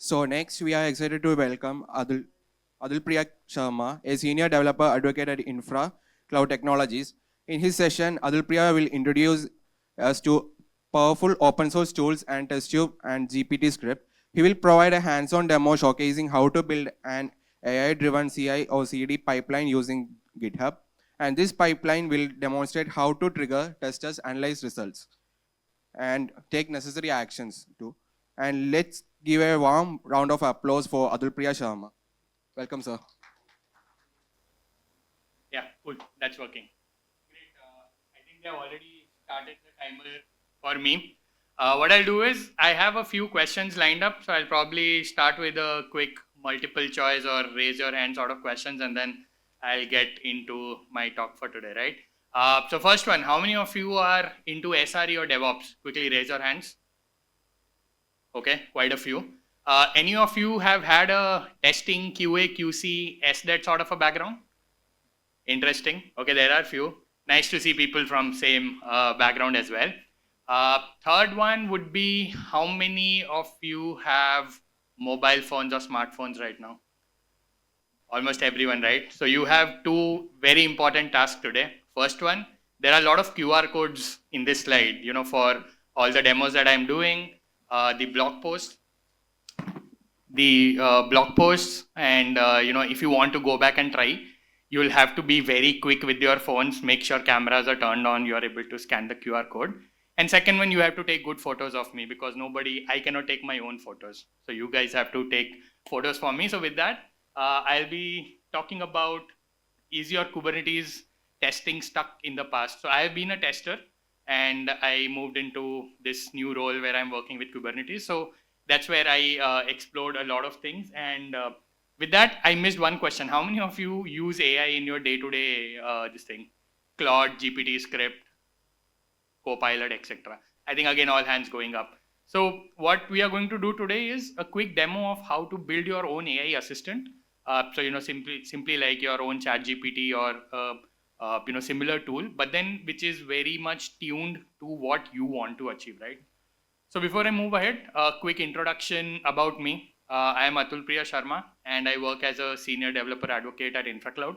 So next, we are excited to welcome Adulpriya Sharma, a senior developer advocate at Infra Cloud Technologies. In his session, Adulpriya will introduce us to powerful open source tools and Testkube and GPTScript. He will provide a hands-on demo showcasing how to build an AI-driven CI or CD pipeline using GitHub. And this pipeline will demonstrate how to trigger testers, analyze results, and take necessary actions too. And let's give a warm round of applause for Adulpriya Sharma. Welcome, sir. Yeah, cool. That's working. Great. I think they have already started the timer for me. What I'll do is I have a few questions lined up. So I'll probably start with a quick multiple choice or raise your hand sort of questions, and then I'll get into my talk for today, right? So first one, how many of you are into SRE or DevOps? Quickly raise your hands. Okay, quite a few. Any of you have had a testing, QA, QC, SDET sort of a background? Interesting. Okay, there are few. Nice to see people from same background as well. Third one would be, how many of you have mobile phones or smartphones right now? Almost everyone, right? So you have two very important tasks today. First one, there are a lot of QR codes in this slide, for all the demos that I'm doing, the blog posts, and if you want to go back and try, you'll have to be very quick with your phones, make sure cameras are turned on, you're able to scan the QR code. And second one, you have to take good photos of me, because I cannot take my own photos. So you guys have to take photos for me. So with that, I'll be talking about, is your Kubernetes testing stuck in the past? So I have been a tester, and I moved into this new role where I'm working with Kubernetes. So that's where I explored a lot of things. And with that, I missed one question. How many of you use AI in your day-to-day this thing? Claude, GPTScript, Copilot, etc. I think again, all hands going up. So what we are going to do today is a quick demo of how to build your own AI assistant. So simply like your own ChatGPT or similar tool, but then which is very much tuned to what you want to achieve, right? So before I move ahead, a quick introduction about me. I am Adulpriya Sharma, and I work as a senior developer advocate at InfraCloud.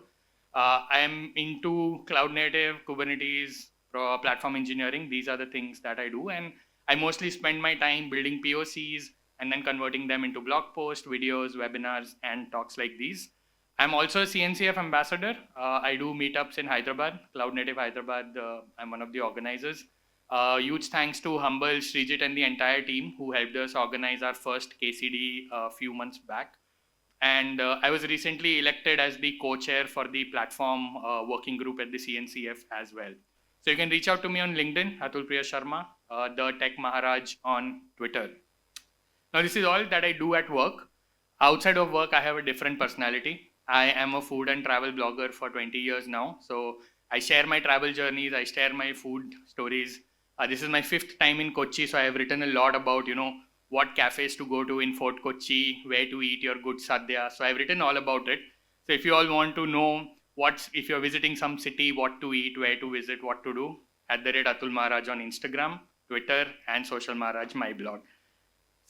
I am into cloud native, Kubernetes, platform engineering. These are the things that I do, and I mostly spend my time building POCs and then converting them into blog posts, videos, webinars, and talks like these. I'm also a CNCF ambassador. I do meetups in Hyderabad, Cloud Native Hyderabad. I'm one of the organizers. Huge thanks to Humble, Srijit, and the entire team who helped us organize our first KCD a few months back. And I was recently elected as the co-chair for the platform working group at the CNCF as well. So you can reach out to me on LinkedIn, Adulpriya Sharma, the Tech Maharaj on Twitter. Now, this is all that I do at work. Outside of work, I have a different personality. I am a food and travel blogger for 20 years now. So I share my travel journeys, I share my food stories. This is my 5th time in Kochi, so I have written a lot about, what cafes to go to in Fort Kochi, where to eat your good sadhya. So I've written all about it. So if you all want to know if you're visiting some city, what to eat, where to visit, what to do, @Atul Maharaj on Instagram, Twitter, and Social Maharaj, my blog.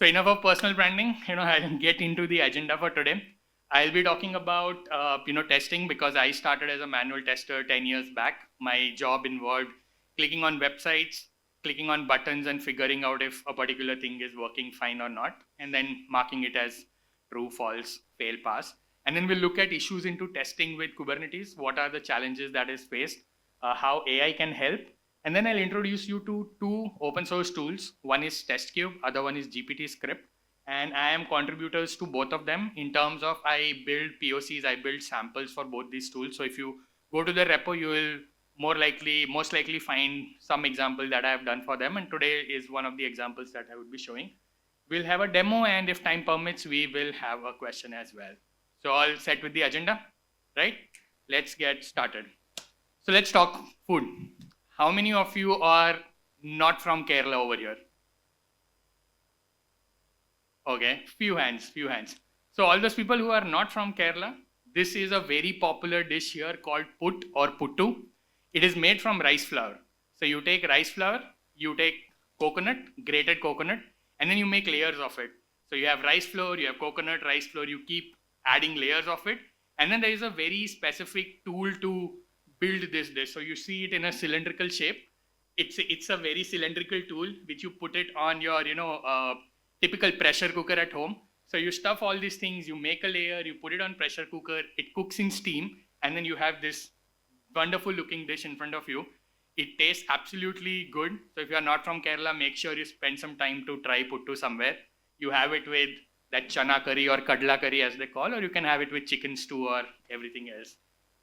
So enough of personal branding. I'll get into the agenda for today. I'll be talking about testing, because I started as a manual tester 10 years back. My job involved clicking on websites, clicking on buttons, and figuring out if a particular thing is working fine or not, and then marking it as true, false, fail, pass. And then we'll look at issues into testing with Kubernetes. What are the challenges that is faced? How AI can help. And then I'll introduce you to two open source tools. One is Testkube, other one is GPTScript. And I am contributors to both of them in terms of I build POCs, I build samples for both these tools. So if you go to the repo, you will most likely find some example that I have done for them. And today is one of the examples that I would be showing. We'll have a demo, and if time permits, we will have a question as well. So all set with the agenda, right? Let's get started. So let's talk food. How many of you are not from Kerala over here? Okay, few hands. So all those people who are not from Kerala, this is a very popular dish here called put or puttu. It is made from rice flour. So you take rice flour, you take coconut, grated coconut, and then you make layers of it. So you have rice flour, you have coconut rice flour, you keep adding layers of it. And then there is a very specific tool to build this dish. So you see it in a cylindrical shape. It's a very cylindrical tool which you put it on your typical pressure cooker at home. So you stuff all these things, you make a layer, you put it on pressure cooker, it cooks in steam, and then you have this wonderful looking dish in front of you. It tastes absolutely good. So if you are not from Kerala, make sure you spend some time to try puttu somewhere. You have it with that chana curry or kadla curry as they call, or you can have it with chicken stew or everything else.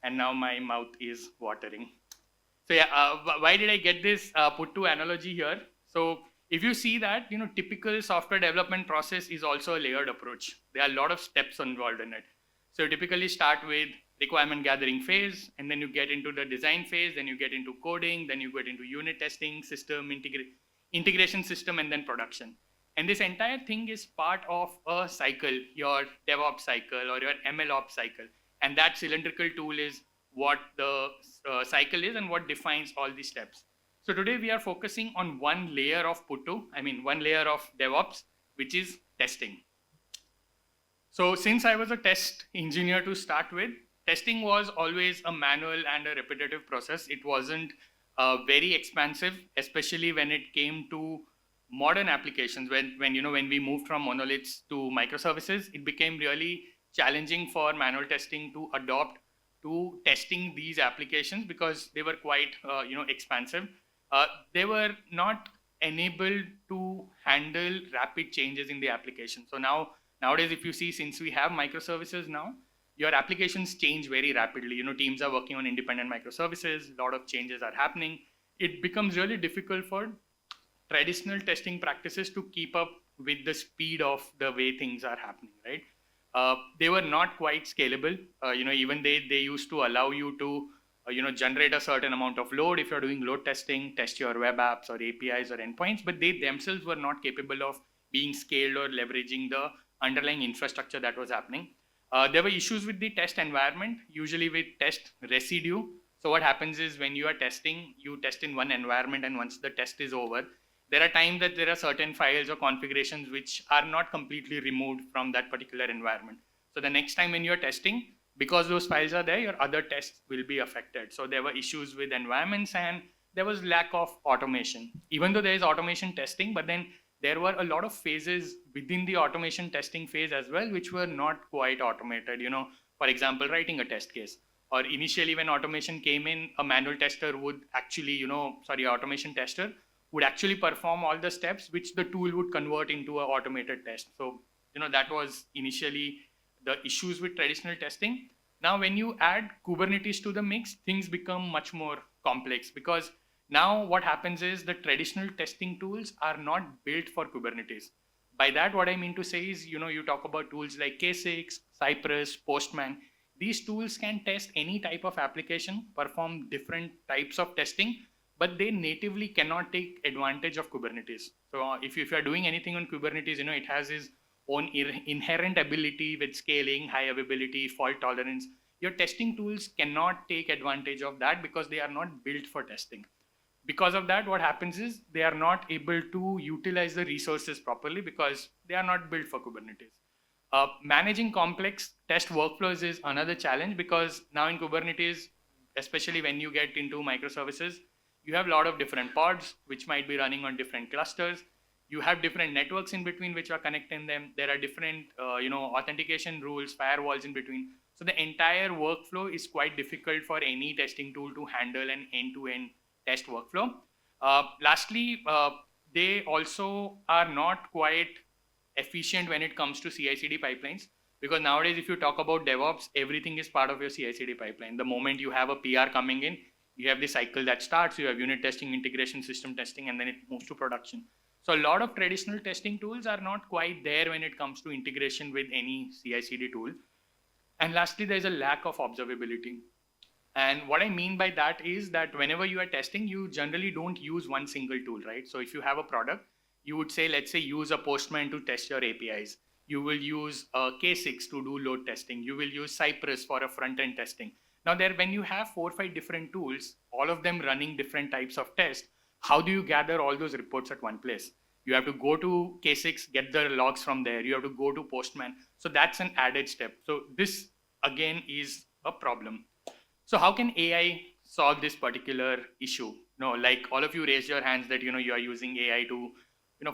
And now my mouth is watering. So yeah, why did I get this puttu analogy here? So if you see that, typical software development process is also a layered approach. There are a lot of steps involved in it. So you typically start with requirement gathering phase, and then you get into the design phase, then you get into coding, then you get into unit testing, system integration system, and then production. And this entire thing is part of a cycle, your DevOps cycle or your MLOps cycle. And that cylindrical tool is what the cycle is and what defines all these steps. So today we are focusing on one layer of one layer of DevOps, which is testing. So since I was a test engineer to start with, testing was always a manual and a repetitive process. It wasn't very expansive, especially when it came to modern applications. When we moved from monoliths to microservices, it became really challenging for manual testing to adopt to testing these applications because they were quite expansive. They were not enabled to handle rapid changes in the application. So nowadays, if you see, since we have microservices now, your applications change very rapidly. Teams are working on independent microservices, a lot of changes are happening. It becomes really difficult for traditional testing practices to keep up with the speed of the way things are happening, right? They were not quite scalable. Even they used to allow you to generate a certain amount of load if you're doing load testing, test your web apps or APIs or endpoints, but they themselves were not capable of being scaled or leveraging the underlying infrastructure that was happening. There were issues with the test environment, usually with test residue. So what happens is when you are testing, you test in one environment, and once the test is over, there are times that there are certain files or configurations which are not completely removed from that particular environment. So the next time when you're testing, because those files are there, your other tests will be affected. So there were issues with environments, and there was lack of automation. Even though there is automation testing, but then there were a lot of phases within the automation testing phase as well, which were not quite automated. For example, writing a test case. Or initially when automation came in, a manual tester would actually, automation tester would actually perform all the steps which the tool would convert into an automated test. So, that was initially the issues with traditional testing. Now, when you add Kubernetes to the mix, things become much more complex because now what happens is the traditional testing tools are not built for Kubernetes. By that, what I mean to say is, you talk about tools like K6, Cypress, Postman. These tools can test any type of application, perform different types of testing, but they natively cannot take advantage of Kubernetes. So if you are doing anything on Kubernetes, it has its own inherent ability with scaling, high availability, fault tolerance. Your testing tools cannot take advantage of that because they are not built for testing. Because of that, what happens is they are not able to utilize the resources properly because they are not built for Kubernetes. Managing complex test workflows is another challenge because now in Kubernetes, especially when you get into microservices, you have a lot of different pods which might be running on different clusters. You have different networks in between which are connecting them. There are different authentication rules, firewalls in between. So the entire workflow is quite difficult for any testing tool to handle an end-to-end test workflow. Lastly, they also are not quite efficient when it comes to CI/CD pipelines, because nowadays if you talk about DevOps, everything is part of your CI/CD pipeline. The moment you have a PR coming in, you have the cycle that starts, you have unit testing, integration, system testing, and then it moves to production. So a lot of traditional testing tools are not quite there when it comes to integration with any CI/CD tool. And lastly, there's a lack of observability. And what I mean by that is that whenever you are testing, you generally don't use one single tool, right? So if you have a product, you would say, let's say, use a Postman to test your APIs. You will use K6 to do load testing. You will use Cypress for a front-end testing. Now, when you have 4 or 5 different tools, all of them running different types of tests, how do you gather all those reports at one place? You have to go to K6, get the logs from there. You have to go to Postman. So that's an added step. So this again is a problem. So how can AI solve this particular issue? No, like all of you raised your hands that you are using AI to,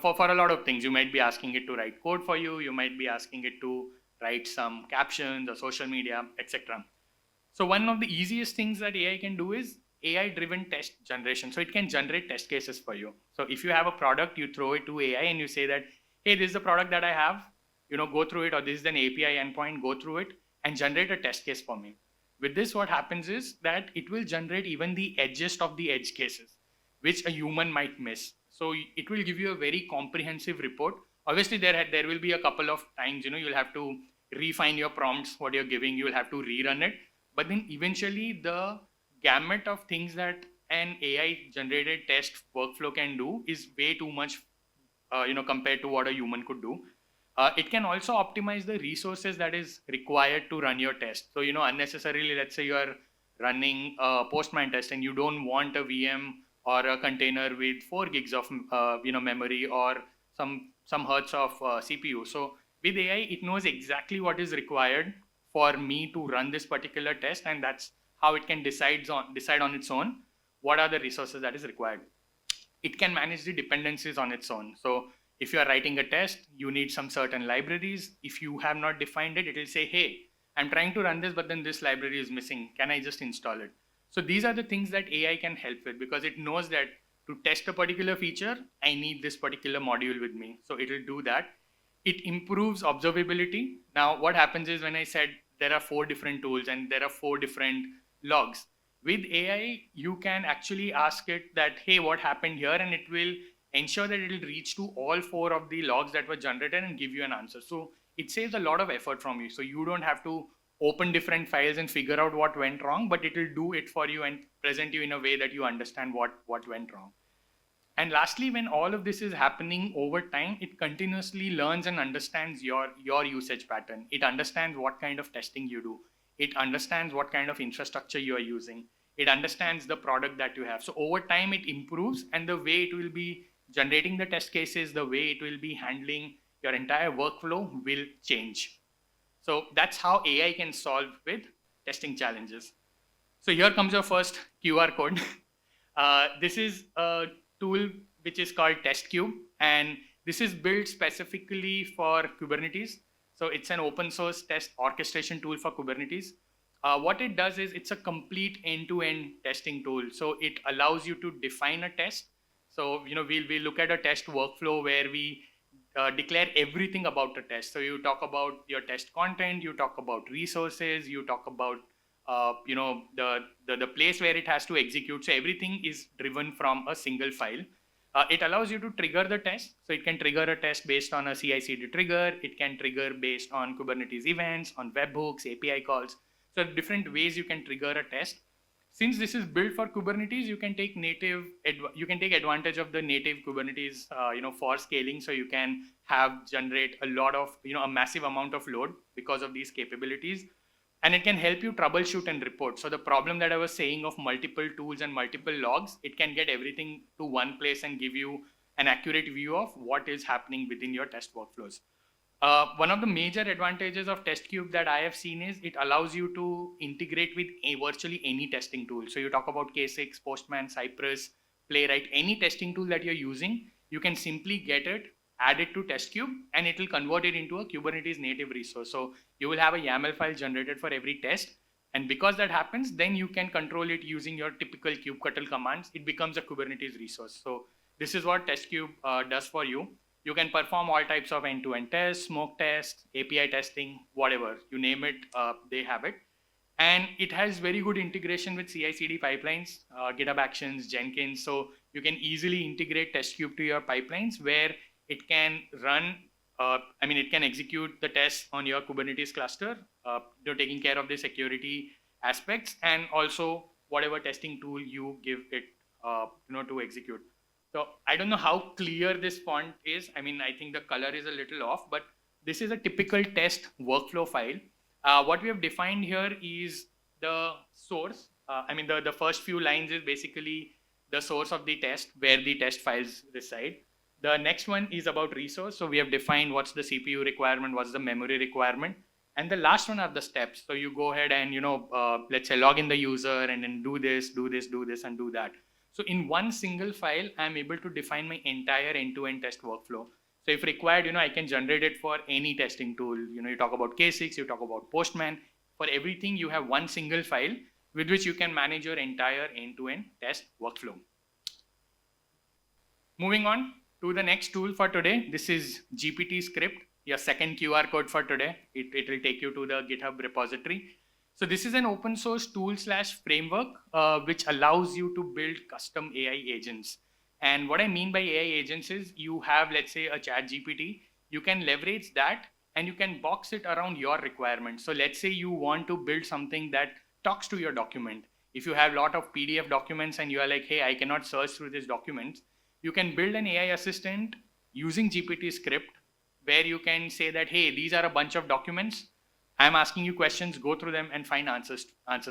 for a lot of things. You might be asking it to write code for you. You might be asking it to write some captions or social media, etc. So one of the easiest things that AI can do is AI-driven test generation. So it can generate test cases for you. So if you have a product, you throw it to AI and you say that, hey, this is the product that I have, go through it, or this is an API endpoint, go through it and generate a test case for me. With this, what happens is that it will generate even the edgest of the edge cases, which a human might miss. So it will give you a very comprehensive report. Obviously, there will be a couple of times, you'll have to refine your prompts, what you're giving, you'll have to rerun it. But then eventually the gamut of things that an AI generated test workflow can do is way too much, compared to what a human could do. It can also optimize the resources that is required to run your test. So, unnecessarily, let's say you are running a Postman test and you don't want a VM or a container with 4 gigs of, memory or some hertz of CPU. So with AI, it knows exactly what is required for me to run this particular test, and that's how it can decide on its own what are the resources that is required. It can manage the dependencies on its own. So if you are writing a test, you need some certain libraries. If you have not defined it, it will say, hey, I'm trying to run this, but then this library is missing. Can I just install it? So these are the things that AI can help with, because it knows that to test a particular feature, I need this particular module with me. So it will do that. It improves observability. Now, what happens is, when I said there are 4 different tools and there are 4 different logs, with AI, you can actually ask it that, hey, what happened here? And it will ensure that it will reach to all 4 of the logs that were generated and give you an answer. So it saves a lot of effort from you. So you don't have to open different files and figure out what went wrong, but it will do it for you and present you in a way that you understand what went wrong. And lastly, when all of this is happening over time, it continuously learns and understands your usage pattern. It understands what kind of testing you do. It understands what kind of infrastructure you are using. It understands the product that you have. So over time, it improves, and the way it will be generating the test cases, the way it will be handling your entire workflow will change. So that's how AI can solve with testing challenges. So here comes your first QR code. This is a tool which is called Testkube, and this is built specifically for Kubernetes. So it's an open source test orchestration tool for Kubernetes. What it does is it's a complete end-to-end testing tool. So it allows you to define a test. So we'll look at a test workflow where we declare everything about the test. So you talk about your test content, you talk about resources, you talk about the place where it has to execute. So everything is driven from a single file. It allows you to trigger the test. So it can trigger a test based on a CI/CD trigger. It can trigger based on Kubernetes events, on webhooks, API calls. So different ways you can trigger a test. Since this is built for Kubernetes, you can take advantage of the native Kubernetes, for scaling. So you can generate a lot of, a massive amount of load because of these capabilities. And it can help you troubleshoot and report. So the problem that I was saying of multiple tools and multiple logs, it can get everything to one place and give you an accurate view of what is happening within your test workflows. One of the major advantages of Testkube that I have seen is it allows you to integrate with virtually any testing tool. So you talk about K6, Postman, Cypress, Playwright, any testing tool that you're using, you can simply get it, add it to Testkube, and it will convert it into a Kubernetes native resource. So you will have a YAML file generated for every test. And because that happens, then you can control it using your typical kubectl commands. It becomes a Kubernetes resource. So this is what Testkube does for you. You can perform all types of end-to-end tests, smoke tests, API testing, whatever, you name it, they have it. And it has very good integration with CI/CD pipelines, GitHub Actions, Jenkins. So you can easily integrate Testkube to your pipelines, where it can run, it can execute the tests on your Kubernetes cluster, taking care of the security aspects, and also whatever testing tool you give it, to execute. So I don't know how clear this font is. I think the color is a little off, but this is a typical test workflow file. What we have defined here is the source. The first few lines is basically the source of the test, where the test files reside. The next one is about resource. So we have defined what's the CPU requirement, what's the memory requirement. And the last one are the steps. So you go ahead and, let's say log in the user and then do this, do this, do this, and do that. So in one single file, I'm able to define my entire end-to-end test workflow. So if required, I can generate it for any testing tool. You talk about K6, you talk about Postman. For everything, you have one single file with which you can manage your entire end-to-end test workflow. Moving on to the next tool for today. This is GPTScript, your second QR code for today. It will take you to the GitHub repository. So this is an open source tool/framework which allows you to build custom AI agents. And what I mean by AI agents is you have, let's say, a chat GPT. You can leverage that and you can box it around your requirements. So let's say you want to build something that talks to your document. If you have a lot of PDF documents and you are like, hey, I cannot search through these documents, you can build an AI assistant using GPTScript where you can say that, hey, these are a bunch of documents. I'm asking you questions, go through them and find answers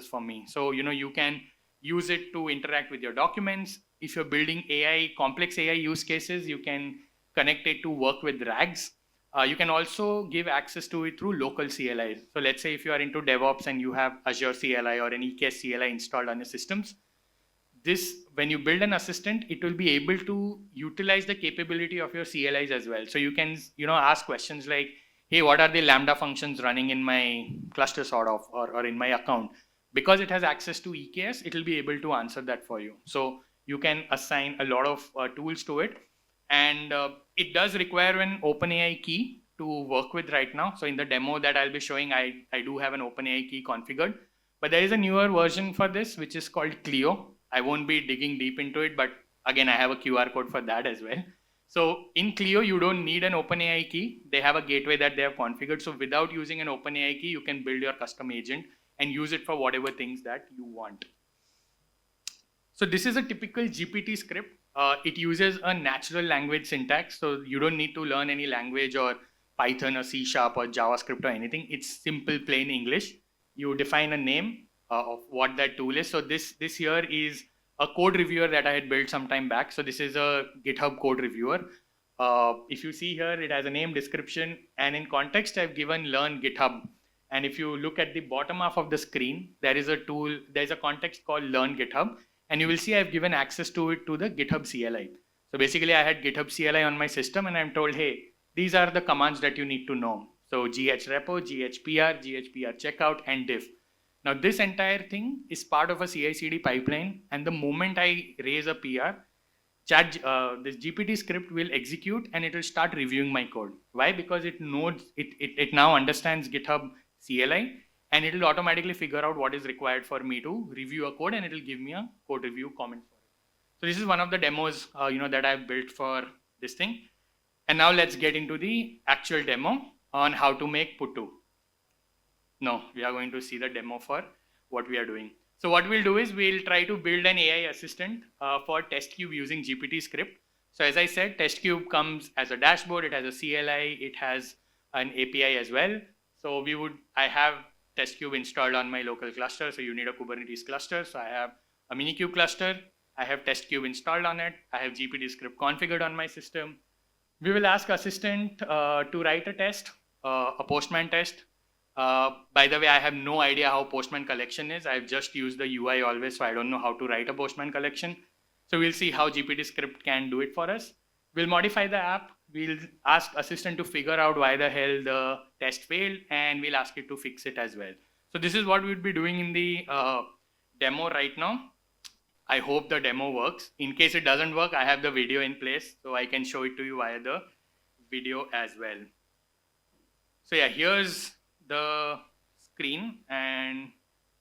for me. So, you can use it to interact with your documents. If you're building complex AI use cases, you can connect it to work with RAGs. You can also give access to it through local CLIs. So let's say if you are into DevOps and you have Azure CLI or an EKS CLI installed on your systems, when you build an assistant, it will be able to utilize the capability of your CLIs as well. So you can, ask questions like, hey, what are the Lambda functions running in my cluster sort of, or in my account? Because it has access to EKS, it will be able to answer that for you. So you can assign a lot of tools to it. And it does require an OpenAI key to work with right now. So in the demo that I'll be showing, I do have an OpenAI key configured. But there is a newer version for this, which is called Clio. I won't be digging deep into it, but again, I have a QR code for that as well. So in Clio, you don't need an OpenAI key. They have a gateway that they have configured. So without using an OpenAI key, you can build your custom agent and use it for whatever things that you want. So this is a typical GPT script. It uses a natural language syntax. So you don't need to learn any language or Python or C# or JavaScript or anything. It's simple, plain English. You define a name of what that tool is. So this here is a code reviewer that I had built some time back. So this is a GitHub code reviewer. If you see here, it has a name, description, and in context, I've given learn GitHub. And if you look at the bottom half of the screen, there is a tool, there's a context called learn GitHub. And you will see I've given access to it to the GitHub CLI. So basically I had GitHub CLI on my system and I'm told, hey, these are the commands that you need to know. So ghrepo, ghpr, ghpr checkout, and diff. Now this entire thing is part of a CI/CD pipeline. And the moment I raise a PR, this GPT script will execute and it will start reviewing my code. Why? Because it knows, it now understands GitHub CLI. And it will automatically figure out what is required for me to review a code, and it will give me a code review comment for it. So this is one of the demos, that I've built for this thing. And now let's get into the actual demo on how to make Puttu. No, we are going to see the demo for what we are doing. So what we'll do is we'll try to build an AI assistant for Testkube using GPTScript. So as I said, Testkube comes as a dashboard. It has a CLI. It has an API as well. So I have Testkube installed on my local cluster. So you need a Kubernetes cluster. So I have a Minikube cluster. I have Testkube installed on it. I have GPTScript configured on my system. We will ask assistant to write a test, a Postman test. By the way, I have no idea how Postman collection is. I've just used the UI always, so I don't know how to write a Postman collection. So we'll see how GPTScript can do it for us. We'll modify the app. We'll ask assistant to figure out why the hell the test failed, and we'll ask it to fix it as well. So this is what we'll be doing in the demo right now. I hope the demo works. In case it doesn't work, I have the video in place, so I can show it to you via the video as well. So yeah, here's the screen, and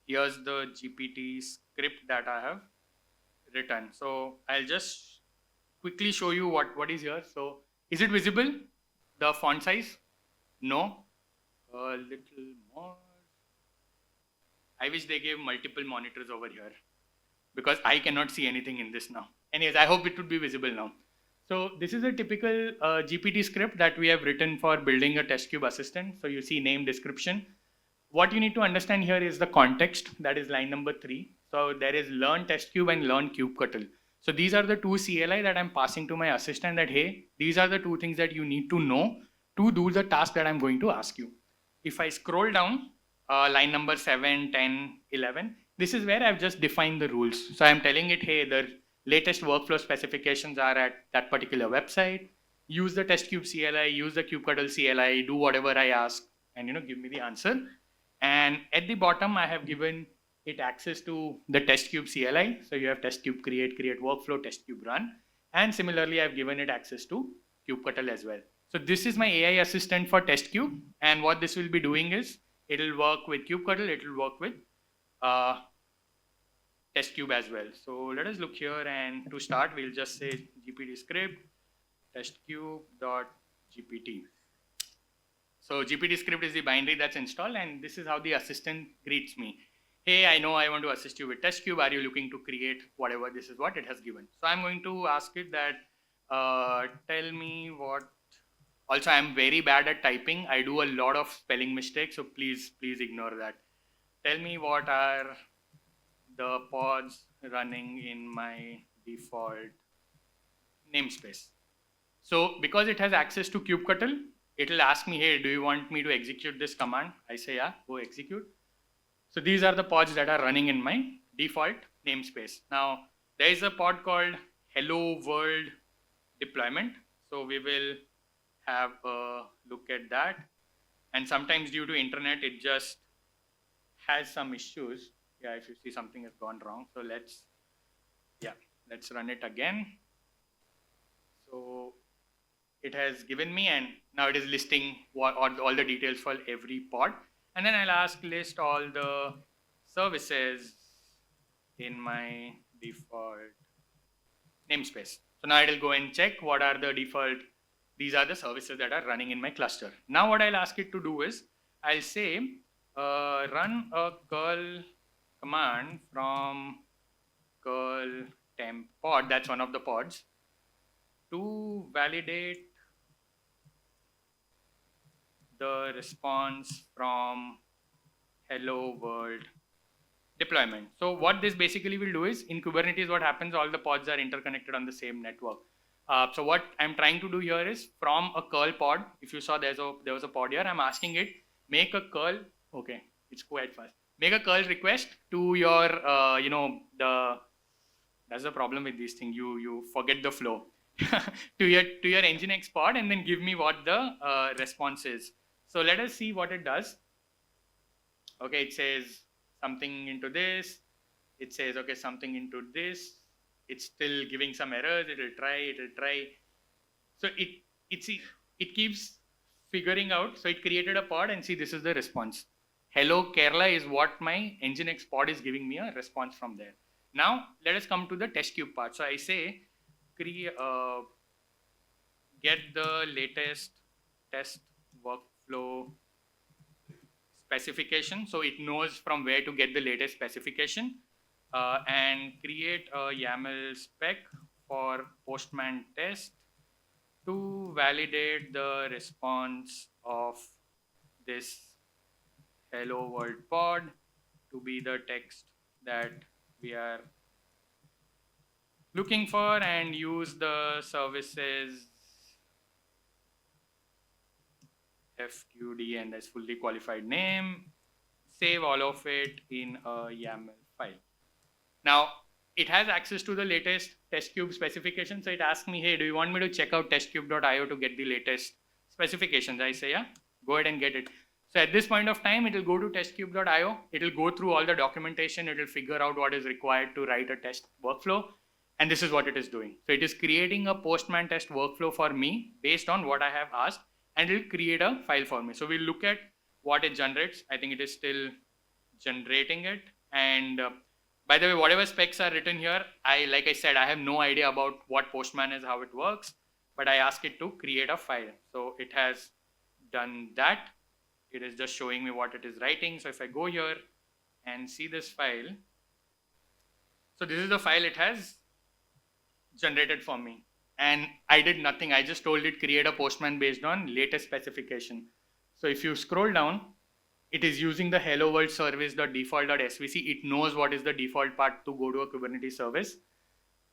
here's the GPT script that I have written. So I'll just quickly show you what is here. So is it visible? The font size? No. A little more. I wish they gave multiple monitors over here because I cannot see anything in this now. Anyways, I hope it would be visible now. So this is a typical GPT script that we have written for building a Testkube assistant. So you see name, description. What you need to understand here is the context. That is line number 3. So there is learn Testkube and learn kubectl. So these are the two CLI that I'm passing to my assistant that, hey, these are the two things that you need to know to do the task that I'm going to ask you. If I scroll down, line number 7, 10, 11, this is where I've just defined the rules. So I'm telling it, hey, the latest workflow specifications are at that particular website. Use the Testkube CLI, use the kubectl CLI, do whatever I ask, and give me the answer. And at the bottom, I have given it access to the Testkube CLI. So you have Testkube create workflow, Testkube run. And similarly, I've given it access to kubectl as well. So this is my AI assistant for Testkube. And what this will be doing is, it'll work with kubectl, it'll work with Testkube as well. So let us look here, and to start, we'll just say GPTScript testkube.gpt. So GPTScript is the binary that's installed, and this is how the assistant greets me. Hey, I know I want to assist you with Testkube. Are you looking to create whatever? This is what it has given. So I'm going to ask it that, tell me what. Also, I'm very bad at typing. I do a lot of spelling mistakes, so please ignore that. Tell me what are the pods running in my default namespace. So because it has access to kubectl, it'll ask me, hey, do you want me to execute this command? I say, yeah, go execute. So these are the pods that are running in my default namespace. Now, there is a pod called Hello World Deployment. So we will have a look at that. And sometimes due to internet, it just has some issues. Yeah, if you see something has gone wrong. So let's run it again. So it has given me, and now it is listing all the details for every pod. And then I'll ask list all the services in my default namespace. So now it'll go and check what are the default, these are the services that are running in my cluster. Now what I'll ask it to do is, I'll say, run a curl command from curl temp pod, that's one of the pods, to validate the response from hello world deployment. So what this basically will do is, in Kubernetes, what happens, all the pods are interconnected on the same network. So what I'm trying to do here is, from a curl pod, if you saw there was a pod here, I'm asking it, make a curl, okay, it's quite fast, make a curl request to your, that's the problem with these things, you forget the flow, to your Nginx pod, and then give me what the response is. So let us see what it does. Okay, it says something into this. It says, okay, something into this. It's still giving some errors. It'll try. So it keeps figuring out. So it created a pod, and see, this is the response. Hello Kerala is what my Nginx pod is giving me a response from there. Now let us come to the Testkube part. So I say, get the latest test workflow specification. So it knows from where to get the latest specification, and create a YAML spec for Postman test to validate the response of this hello world pod to be the text that we are looking for, and use the services FQD and as fully qualified name, save all of it in a YAML file. Now it has access to the latest Testkube specification. So it asks me, hey, do you want me to check out testkube.io to get the latest specifications? I say, yeah, go ahead and get it. So at this point of time, it will go to testkube.io. It will go through all the documentation. It will figure out what is required to write a test workflow. And this is what it is doing. So it is creating a Postman test workflow for me based on what I have asked, and it will create a file for me. So we'll look at what it generates. I think it is still generating it. And by the way, whatever specs are written here, like I said, I have no idea about what Postman is, how it works, but I ask it to create a file. So it has done that. It is just showing me what it is writing. So if I go here and see this file, so this is the file it has generated for me. And I did nothing. I just told it create a Postman based on latest specification. So if you scroll down, it is using the hello world service.default.svc. It knows what is the default path to go to a Kubernetes service.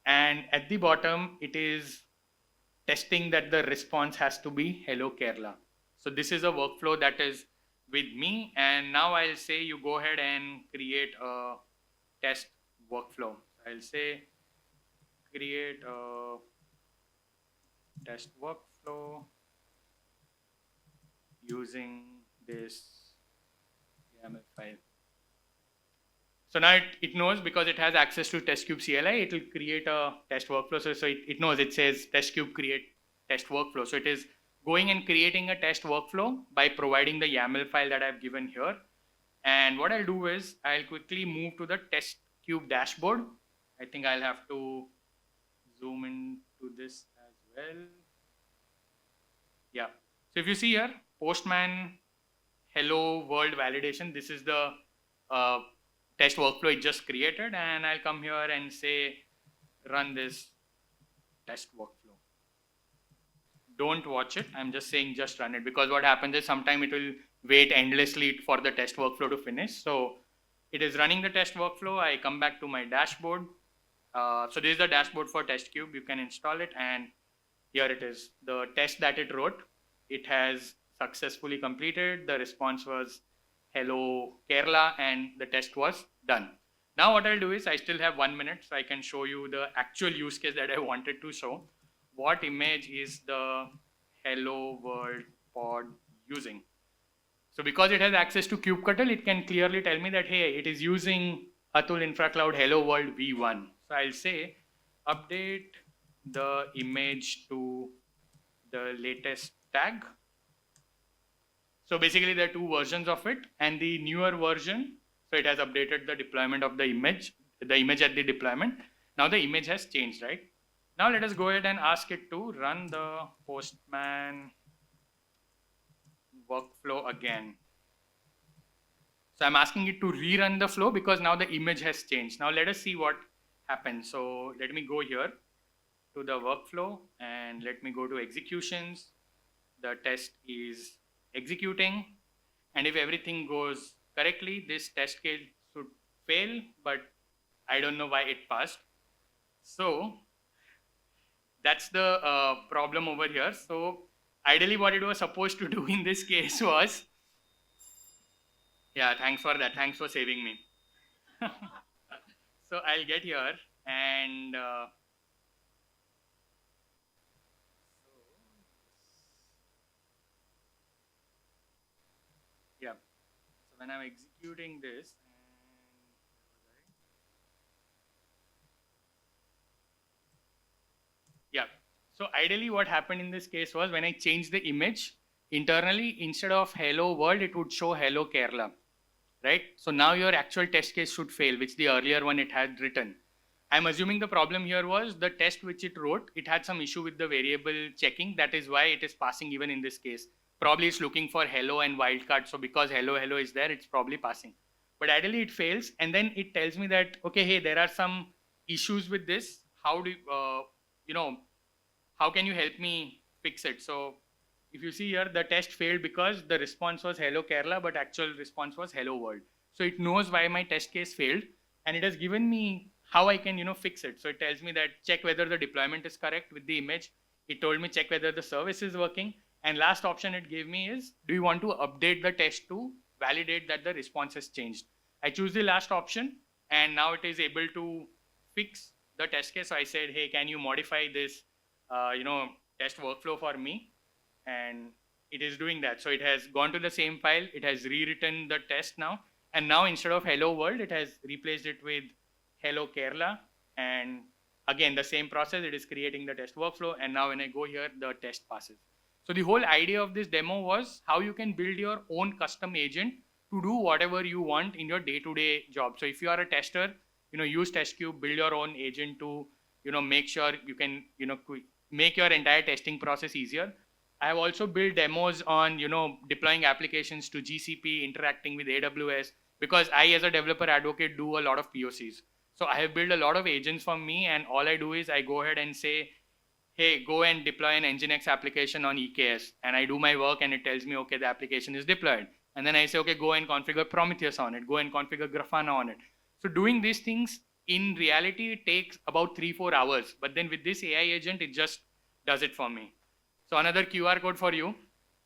And at the bottom, it is testing that the response has to be hello Kerala. So this is a workflow that is with me. And now I'll say you go ahead and create a test workflow. I'll say create a test workflow using this YAML file. So now it knows, because it has access to Testkube CLI, it will create a test workflow. So it knows, it says Testkube create test workflow. So it is going and creating a test workflow by providing the YAML file that I've given here. And what I'll do is I'll quickly move to the Testkube dashboard. I think I'll have to zoom into this as well. Yeah. So if you see here, Postman hello world validation, this is the test workflow it just created, and I'll come here and say run this test workflow. Don't watch it, I'm just saying just run it, because what happens is sometimes it will wait endlessly for the test workflow to finish. So it is running the test workflow. I come back to my dashboard. So this is the dashboard for Testkube. You can install it, and here it is. The test that it wrote, it has successfully completed. The response was hello Kerala, and the test was done. Now what I'll do is I still have 1 minute, so I can show you the actual use case that I wanted to show. What image is the hello world pod using? So because it has access to kubectl, it can clearly tell me that, hey, it is using Atul InfraCloud Hello World v1. So I'll say update the image to the latest tag. So basically there are two versions of it, and the newer version, so it has updated the deployment of the image at the deployment. Now the image has changed, right? Now let us go ahead and ask it to run the Postman workflow again. So I'm asking it to rerun the flow because now the image has changed. Now let us see what happens. So let me go here to the workflow and let me go to executions. The test is executing, and if everything goes correctly, this test case should fail, but I don't know why it passed. So that's the problem over here. So ideally what it was supposed to do in this case was, yeah, thanks for that. Thanks for saving me. So I'll get here and yeah. So when I'm executing this, yeah. So ideally what happened in this case was when I changed the image internally, instead of hello world, it would show hello Kerala, right? So now your actual test case should fail, which the earlier one it had written. I'm assuming the problem here was the test which it wrote, it had some issue with the variable checking. That is why it is passing even in this case. Probably it's looking for hello and wildcard. So because hello is there, it's probably passing. But ideally it fails, and then it tells me that, okay, hey, there are some issues with this. How do you, how can you help me fix it? So if you see here, the test failed because the response was hello Kerala, but actual response was hello world. So it knows why my test case failed, and it has given me how I can fix it. So it tells me that check whether the deployment is correct with the image. It told me check whether the service is working, and last option it gave me is, do you want to update the test to validate that the response has changed? I choose the last option, and now it is able to fix the test case. So I said, hey, can you modify this test workflow for me? And it is doing that. So it has gone to the same file, it has rewritten the test now, and now instead of hello world, it has replaced it with hello Kerala, and again the same process, it is creating the test workflow, and now when I go here, the test passes. So the whole idea of this demo was how you can build your own custom agent to do whatever you want in your day-to-day job. So if you are a tester, use Testkube, build your own agent to make sure you can make your entire testing process easier. I have also built demos on deploying applications to GCP, interacting with AWS, because I as a developer advocate do a lot of POCs. So I have built a lot of agents for me, and all I do is I go ahead and say, hey, go and deploy an Nginx application on EKS, and I do my work and it tells me, okay, the application is deployed. And then I say, okay, go and configure Prometheus on it, go and configure Grafana on it. So doing these things in reality, it takes about 3-4 hours. But then with this AI agent, it just does it for me. So another QR code for you.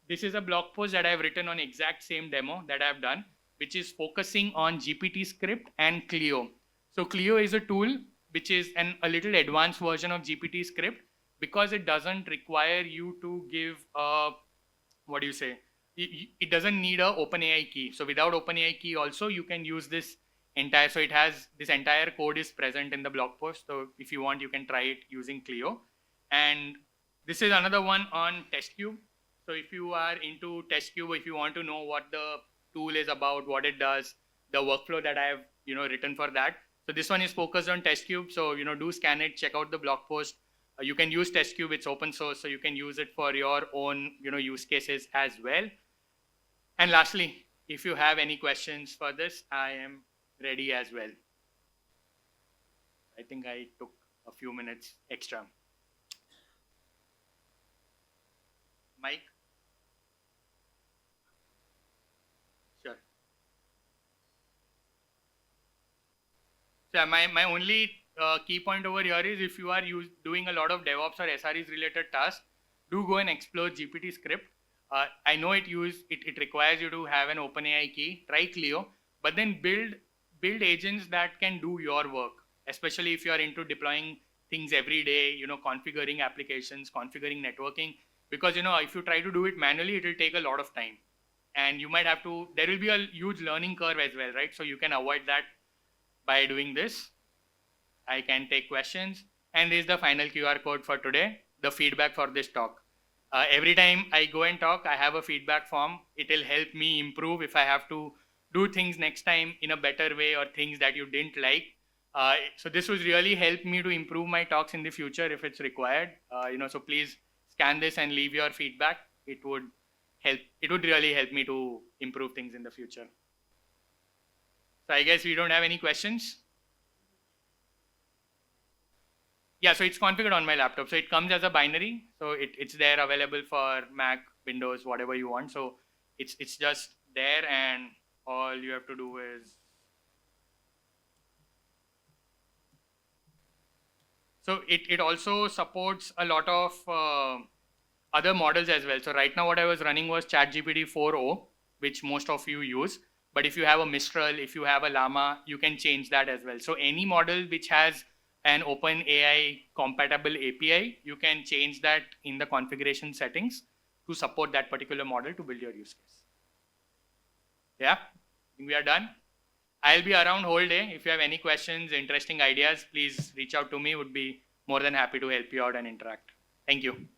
This is a blog post that I've written on exact same demo that I've done, which is focusing on GPTScript and Clio. So Clio is a tool which is a little advanced version of GPTScript because it doesn't require you to give what do you say? It doesn't need a OpenAI key. So without OpenAI key also, you can use this entire, so it has, this entire code is present in the blog post. So if you want, you can try it using Clio. And this is another one on Testkube. So if you are into Testkube, if you want to know what the tool is about, what it does, the workflow that I have, written for that. So this one is focused on Testkube. So, do scan it, check out the blog post. You can use Testkube, it's open source, so you can use it for your own, use cases as well. And lastly, if you have any questions for this, I am ready as well. I think I took a few minutes extra. Mike? Sure. So my only key point over here is if you are doing a lot of DevOps or SREs related tasks, do go and explore GPTScript. I know it requires you to have an OpenAI key, try Clio, but then build agents that can do your work, especially if you are into deploying things every day, configuring applications, configuring networking, because, if you try to do it manually, it will take a lot of time. And you might have to, there will be a huge learning curve as well, right? So you can avoid that by doing this. I can take questions. And this is the final QR code for today, the feedback for this talk. Every time I go and talk, I have a feedback form. It will help me improve if I have to do things next time in a better way or things that you didn't like. So this will really help me to improve my talks in the future if it's required. So please scan this and leave your feedback. It would help. It would really help me to improve things in the future. So I guess we don't have any questions. Yeah, so it's configured on my laptop. So it comes as a binary. So it's there available for Mac, Windows, whatever you want. So it's just there, and all you have to do is. So it also supports a lot of other models as well. So right now what I was running was ChatGPT 4.0, which most of you use. But if you have a Mistral, if you have a Llama, you can change that as well. So any model which has an OpenAI compatible API, you can change that in the configuration settings to support that particular model to build your use case. Yeah, I think we are done. I'll be around whole day. If you have any questions, interesting ideas, please reach out to me. Would be more than happy to help you out and interact. Thank you.